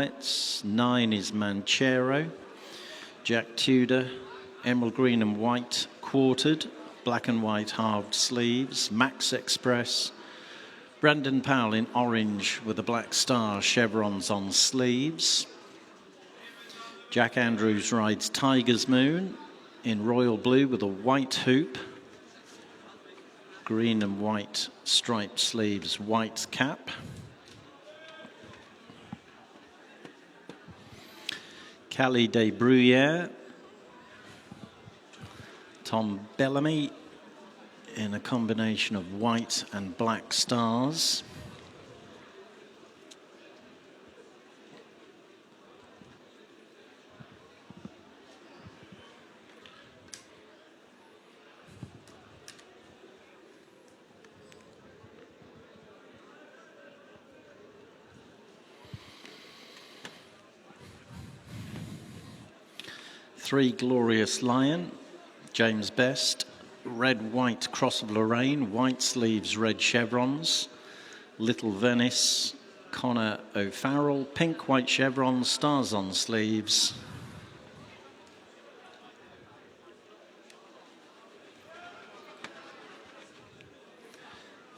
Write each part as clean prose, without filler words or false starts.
It's 9 is Manchero, Jack Tudor, emerald green and white quartered, black and white halved sleeves, Max Express, Brandon Powell in orange with a black star, chevrons on sleeves. Jack Andrews rides Tiger's Moon in royal blue with a white hoop, green and white striped sleeves, white cap. Calais de Bruyere, Tom Bellamy in a combination of white and black stars. Three Glorious Lion, James Best, red white Cross of Lorraine, white sleeves, red chevrons, Little Venice, Connor O'Farrell, pink white chevrons, stars on sleeves.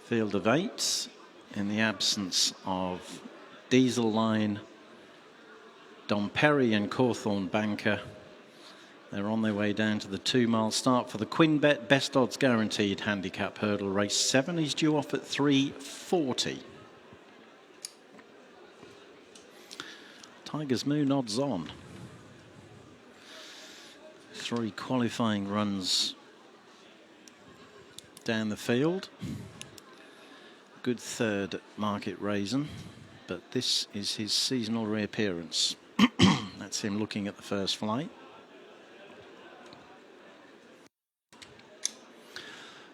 Field of 8 in the absence of Diesel Line, Dom Perry and Cawthorne Banker. They're on their way down to the 2-mile start for the QuinnBet Best Odds Guaranteed Handicap Hurdle Race 7. He's due off at 3:40. Tiger's Moon odds on. 3 qualifying runs down the field. Good third market raisin, but this is his seasonal reappearance. That's him looking at the first flight.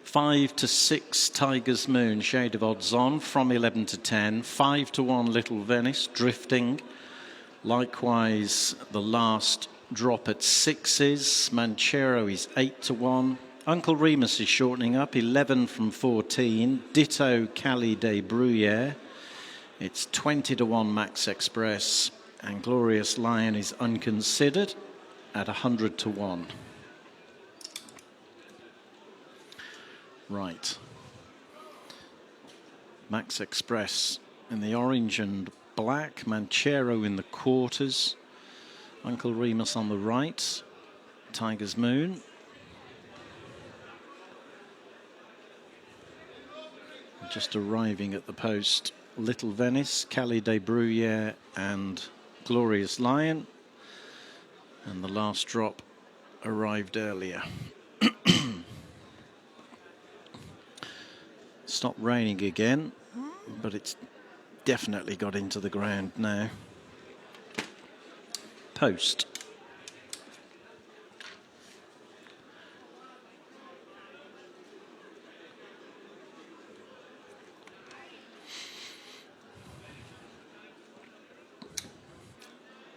5 to 6 Tiger's Moon, shade of odds on from 11 to 10. 5 to 1 Little Venice, drifting. Likewise, the last drop at 6s. Manchero is 8 to 1. Uncle Remus is shortening up, 11 from 14. Ditto Calais de Bruyere. It's 20 to 1 Max Express. And Glorious Lion is unconsidered at 100 to 1. Right. Max Express in the orange and black, Manchero in the quarters, Uncle Remus on the right, Tiger's Moon. Just arriving at the post, Little Venice, Calais de Bruyere and Glorious Lion. And the last drop arrived earlier. Stopped raining again, but it's definitely got into the ground now. Post.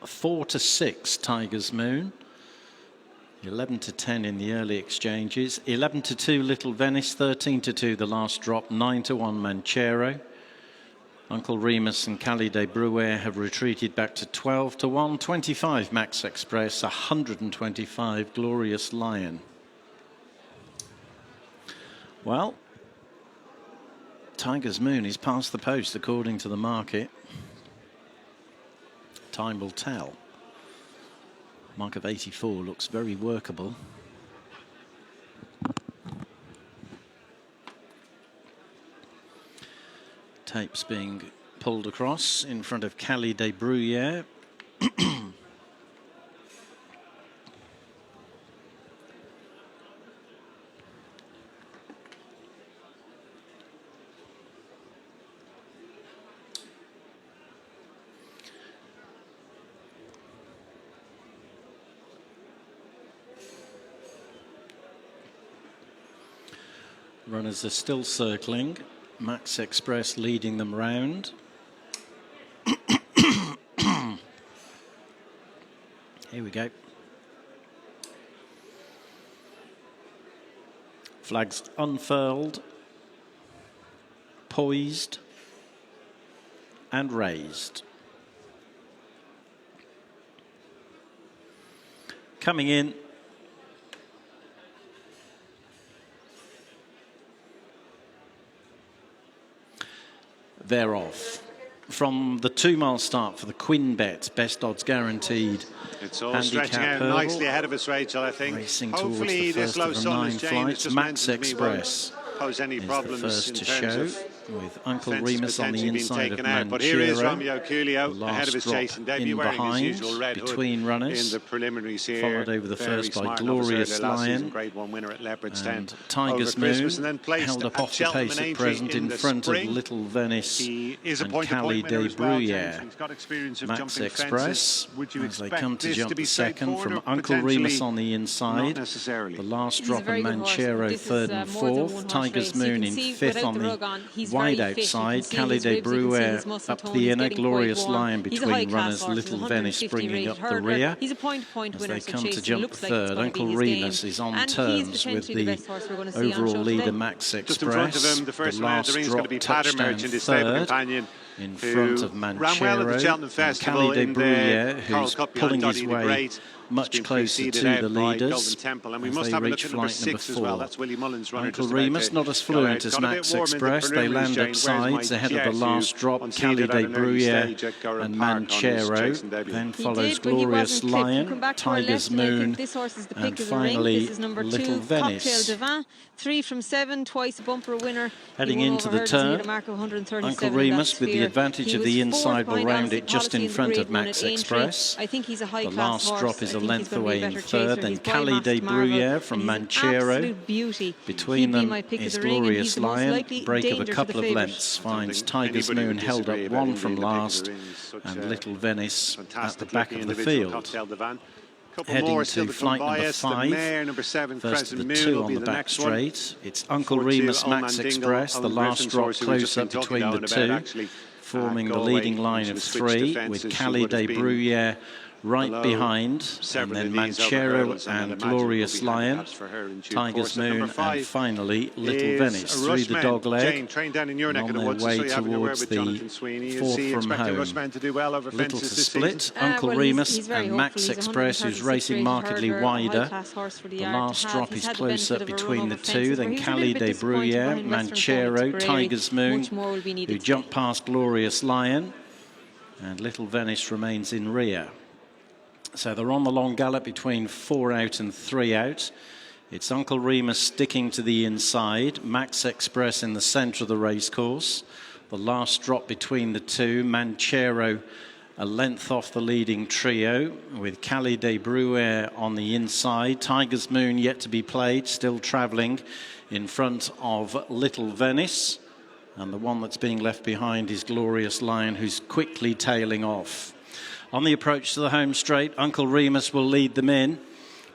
A 4 to 6 Tiger's Moon. 11 to 10 in the early exchanges. 11 to 2 Little Venice. 13 to 2 the last drop. 9 to 1 Manchero. Uncle Remus and Calais de Bruyere have retreated back to 12 to 1. 25 Max Express. 125 Glorious Lion. Well, Tiger's Moon is past the post according to the market. Time will tell. Mark of 84 looks very workable. Tapes being pulled across in front of Calais de Bruyere. Runners are still circling. Max Express leading them round. Here we go. Flags unfurled, poised and raised. coming in. They're off. From the 2-mile start for the QuinnBet, best odds guaranteed. It's all stretching out nicely ahead of us, Rachel, I think. Racing Hopefully towards the first of the 9 flights. Max Express pose any problems the first to show, with Uncle fence Remus on the inside of Manchero. But here is Romeo Coolio ahead of his chasing debut, wearing his behind, usual red between hood runners, in the preliminaries here. followed over the first by Glorious Lion, Grade 1 winner at and Tiger's Moon, held up off the pace at present in front of Little Venice and Cali de Bruyere. Max Express, as they come to jump the second, from Uncle Remus on the inside, the last drop and Manchero third and fourth, Tiger's Moon in fifth on the wide outside, Cali de Bruyere up the inner, Glorious Lion between runners, Little Venice bringing up the rear. As they come to jump third, Uncle Remus is on terms with the overall leader Max Express. The last drop touchdown third in front of Manchero, and Cali de Bruyere, who's pulling his way much closer to the leaders as they reach flight number 4. Uncle Remus not as fluent as Max Express. They land up sides ahead of the last drop. Cali de Bruyere and Manchero. Then follows Glorious Lion, Tiger's Moon, and finally Little Venice. 3 from 7, twice a bumper winner. Heading into the turn, Uncle Remus with the advantage of the inside will round it just in front of Max Express. I think he's a high The class last drop is a length away in third, then He's Cali de Bruyere from Manchero. Between them is Glorious Lion. Break of a couple of lengths finds Tiger's Moon held up 1 from last, and Little Venice at the back of the field. Heading to flight number 5, first of the 2 on the back straight. It's Uncle Remus, Max Express, the last drop close up between the 2, forming the leading line of 3, with Cali de Bruyere right behind, and then Manchero and Glorious Lion, Tiger's Moon, and finally Little Venice through the dog leg, and on their way towards the 4th from home. Little to split, Uncle Remus and Max Express, who's racing markedly wider. The last drop is close up between the 2, then Cali de Bruyere, Manchero, Tiger's Moon, who jumped past Glorious Lion, and Little Venice remains in rear. So they're on the long gallop between 4 out and 3 out. It's Uncle Remus sticking to the inside, Max Express in the centre of the racecourse. The last drop between the 2, Manchero a length off the leading trio, with Cali de Bruyere on the inside. Tiger's Moon yet to be played, still travelling in front of Little Venice. And the one that's being left behind is Glorious Lion, who's quickly tailing off. On the approach to the home straight, Uncle Remus will lead them in,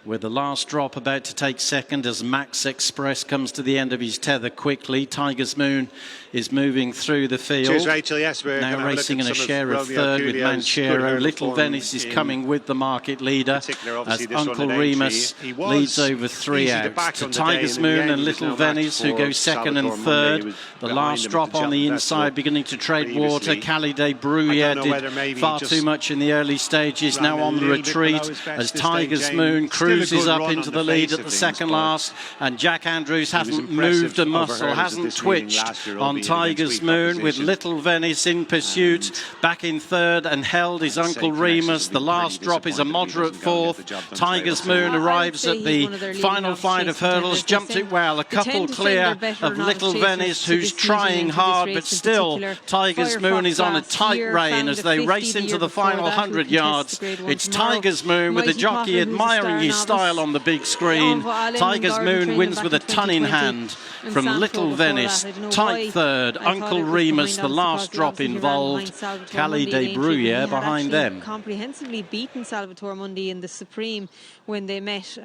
with the last drop about to take second as Max Express comes to the end of his tether quickly. Tiger's Moon is moving through the field. Cheers, Rachel. Yes, we're now racing in a share of third with Manchero. Little Venice is coming with the market leader as Uncle Remus leads over 3 out. To Tiger's Moon and Little Venice, who go second and third. The last drop on the inside beginning to trade water. Cali de Bruyere did far too much in the early stages. Now on the retreat as Tiger's Moon cruises up into the lead at the second last, and Jack Andrews hasn't moved a muscle, hasn't twitched on Tiger's Moon, with Little Venice in pursuit. Back in third and held is Uncle Remus. The last drop is a moderate 4th. Tiger's Moon arrives at the final flight of hurdles, jumped it well, a couple clear of Little Venice, who's trying hard, but still Tiger's Moon is on a tight rein as they race into the final 100 yards. It's Tiger's Moon with the jockey admiring his style on the big screen. Tiger's Moon wins with a ton in hand from Little Venice. Tight third, Uncle Remus, the last drop involved. Cali de Bruyere behind them. Comprehensively beaten Salvatore Mundi in the Supreme when they met.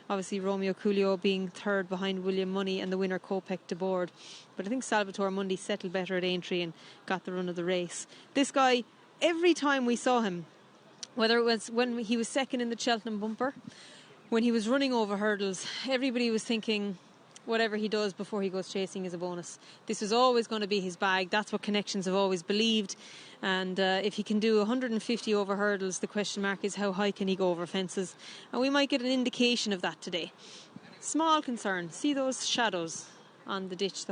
Obviously Romeo Coolio being third behind William Money and the winner Kopek de Board. But I think Salvatore Mundi settled better at Aintree and got the run of the race. This guy, every time we saw him, whether it was when he was second in the Cheltenham bumper, when he was running over hurdles, everybody was thinking, whatever he does before he goes chasing is a bonus. This was always going to be his bag. That's what Connections have always believed. And if he can do 150 over hurdles, the question mark is how high can he go over fences. And we might get an indication of that today. Small concern. See those shadows on the ditch.